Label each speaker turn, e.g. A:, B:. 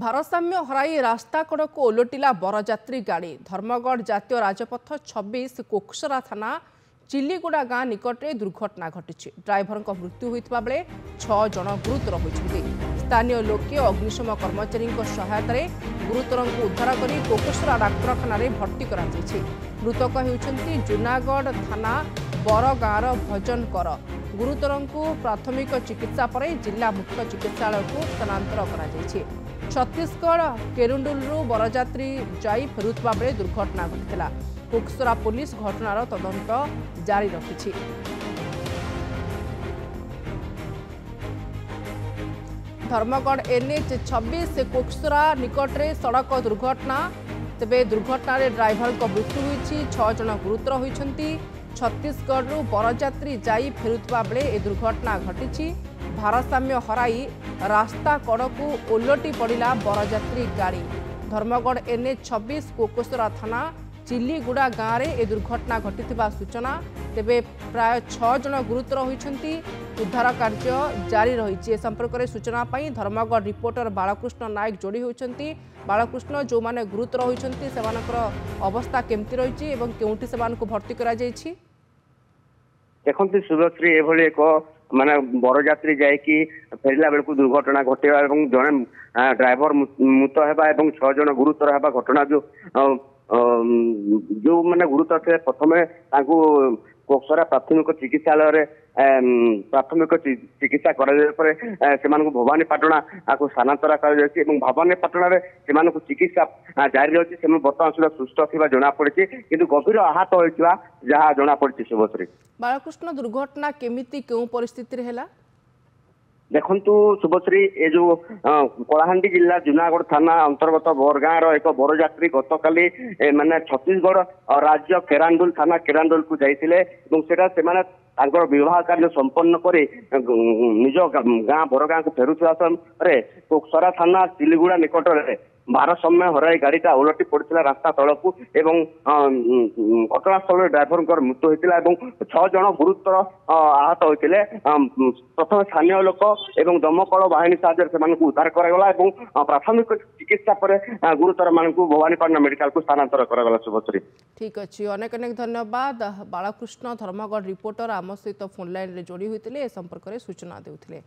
A: ଭାରସାମ୍ୟ ହରାଇ ରାସ୍ତା କଡ଼କୁ ଓଲଟିଲା ବରଯାତ୍ରୀ ଗାଡ଼ି। ଧର୍ମଗଡ଼ ଜାତୀୟ ରାଜପଥ 26 କୋକସରା ଥାନା ଚିଲିଗୁଡ଼ା ଗାଁ ନିକଟରେ ଦୁର୍ଘଟଣା ଘଟିଛି। ଡ୍ରାଇଭରଙ୍କ ମୃତ୍ୟୁ ହୋଇଥିବା ବେଳେ 6 ଜଣ ଗୁରୁତର ହୋଇଛନ୍ତି। ସ୍ଥାନୀୟ ଲୋକେ ଅଗ୍ନିଶମ କର୍ମଚାରୀଙ୍କ ସହାୟତାରେ ଗୁରୁତରଙ୍କୁ ଉଦ୍ଧାର କରି କୋକସରା ଡାକ୍ତରଖାନାରେ ଭର୍ତ୍ତି କରାଯାଇଛି। ମୃତକ ହେଉଛନ୍ତି ଜୁନାଗଡ଼ ଥାନା ବରଗାଁର ଭଜନ କର। ଗୁରୁତରଙ୍କୁ ପ୍ରାଥମିକ ଚିକିତ୍ସା ପରେ ଜିଲ୍ଲା ମୁଖ୍ୟ ଚିକିତ୍ସାଳୟକୁ ସ୍ଥାନାନ୍ତର କରାଯାଇଛି। ଛତିଶଗଡ଼ କେରୁଣ୍ଡୁଲରୁ ବରଯାତ୍ରୀ ଯାଇ ଫେରୁଥିବା ବେଳେ ଦୁର୍ଘଟଣା ଘଟିଥିଲା। କୋକସରା ପୁଲିସ ଘଟଣାର ତଦନ୍ତ ଜାରି ରଖିଛି। ଧର୍ମଗଡ଼ NH 26 କୋକସରା ନିକଟରେ ସଡ଼କ ଦୁର୍ଘଟଣା। ତେବେ ଦୁର୍ଘଟଣାରେ ଡ୍ରାଇଭରଙ୍କ ମୃତ୍ୟୁ ହୋଇଛି, 6 ଜଣ ଗୁରୁତର ହୋଇଛନ୍ତି। ଛତିଶଗଡ଼ରୁ ବରଯାତ୍ରୀ ଯାଇ ଫେରୁଥିବା ବେଳେ ଏ ଦୁର୍ଘଟଣା ଘଟିଛି। ଭାରସାମ୍ୟ ହରାଇ ରାସ୍ତା କଡ଼କୁ ଓଲଟି ପଡ଼ିଲା ବରଯାତ୍ରୀ ଗାଡ଼ି। ଧର୍ମଗଡ଼ NH 26 କୋକସରା ଥାନା ଚିଲିଗୁଡ଼ା ଗାଁରେ ଏ ଦୁର୍ଘଟଣା ଘଟିଥିବା ସୂଚନା। ତେବେ ପ୍ରାୟ 6 ଜଣ ଗୁରୁତର ହୋଇଛନ୍ତି। ଉଦ୍ଧାର କାର୍ଯ୍ୟ ଜାରି ରହିଛି। ଏ ସମ୍ପର୍କରେ ସୂଚନା ପାଇଁ ଧର୍ମଗଡ଼ ରିପୋର୍ଟର ବାଳକୃଷ୍ଣ ନାୟକ ଯୋଡ଼ି ହୋଇଛନ୍ତି। ବାଳକୃଷ୍ଣ, ଯେଉଁମାନେ ଗୁରୁତର ହୋଇଛନ୍ତି ସେମାନଙ୍କର ଅବସ୍ଥା କେମିତି ରହିଛି ଏବଂ କେଉଁଠି ସେମାନଙ୍କୁ ଭର୍ତ୍ତି କରାଯାଇଛି?
B: ଦେଖନ୍ତୁ ଶୁଭଶ୍ରୀ, ଏଭଳି ଏକ ମାନେ ବରଯାତ୍ରୀ ଯାଇକି ଫେରିଲା ବେଳକୁ ଦୁର୍ଘଟଣା ଘଟିବା ଏବଂ ଜଣେ ଡ୍ରାଇଭର ମୃତ ହେବା ଏବଂ 6 ଜଣ ଗୁରୁତର ହେବା ଘଟଣା ଯୋଉମାନେ ଗୁରୁତର ଥିଲେ ପ୍ରଥମେ ତାଙ୍କୁ କୋକସରା ପ୍ରାଥମିକ ଚିକିତ୍ସାଳୟରେ ପ୍ରାଥମିକ ଚିକିତ୍ସା କରାଯିବା ପରେ ସେମାନଙ୍କୁ ଭବାନୀପାଟଣା ସ୍ଥାନାନ୍ତର କରାଯାଇଛି ଏବଂ ଭବାନୀପାଟଣାରେ ସେମାନଙ୍କୁ ଚିକିତ୍ସା ଜାରି ରହିଛି। ସେମାନେ ବର୍ତ୍ତମାନ ସୁଦ୍ଧା ସୁସ୍ଥ ଥିବା ଜଣାପଡ଼ିଛି, କିନ୍ତୁ ଗଭୀର ଆହତ ହୋଇଥିବା ଯାହା ଜଣାପଡ଼ିଛି। ଶୁଭଶ୍ରୀ,
A: ବାଳକୃଷ୍ଣ, ଦୁର୍ଘଟଣା କେମିତି କେଉଁ ପରିସ୍ଥିତିରେ ହେଲା?
B: ଦେଖନ୍ତୁ ଶୁଭଶ୍ରୀ, ଏ ଯୋଉ କଳାହାଣ୍ଡି ଜିଲ୍ଲା ଜୁନାଗଡ଼ ଥାନା ଅନ୍ତର୍ଗତ ବରଗାଁର ଏକ ବରଯାତ୍ରୀ ଗତକାଲି ମାନେ ଛତିଶଗଡ଼ ରାଜ୍ୟ କେରାଣ୍ଡୁଲ ଥାନା କେରାଣ୍ଡୁଲକୁ ଯାଇଥିଲେ ଏବଂ ସେଟା ସେମାନେ ତାଙ୍କର ବିବାହ କାର୍ଯ୍ୟ ସମ୍ପନ୍ନ କରି ନିଜ ଗାଁ ବରଗାଁକୁ ଫେରୁଥିବା ସମୟରେ କୋକସରା ଥାନା ଚିଲିଗୁଡ଼ା ନିକଟରେ ଭାରସାମ୍ୟ ହରାଇ ଗାଡ଼ିଟା ଓଲଟି ପଡ଼ିଥିଲା ରାସ୍ତା ତଳକୁ ଏବଂ ଘଟଣାସ୍ଥଳରେ ଡ୍ରାଇଭରଙ୍କର ମୃତ୍ୟୁ ହୋଇଥିଲା ଏବଂ 6 ଜଣ ଗୁରୁତର ଆହତ ହୋଇଥିଲେ। ପ୍ରଥମେ ସ୍ଥାନୀୟ ଲୋକ ଏବଂ ଦମକଳ ବାହିନୀ ସାହାଯ୍ୟରେ ସେମାନଙ୍କୁ ଉଦ୍ଧାର କରାଗଲା ଏବଂ ପ୍ରାଥମିକ ଚିକିତ୍ସା ପରେ ଗୁରୁତର ମାନଙ୍କୁ ଭବାନୀପାଟଣା ମେଡିକାଲକୁ ସ୍ଥାନାନ୍ତର କରାଗଲା। ଶୁଭଶ୍ରୀ,
A: ଠିକ୍ ଅଛି, ଅନେକ ଅନେକ ଧନ୍ୟବାଦ। ବାଳକୃଷ୍ଣ, ଧର୍ମଗଡ଼ ରିପୋର୍ଟର ଆମ ସହିତ ଫୋନ୍ ଲାଇନ୍ରେ ଯୋଡ଼ି ହୋଇଥିଲେ, ଏ ସମ୍ପର୍କରେ ସୂଚନା ଦେଉଥିଲେ।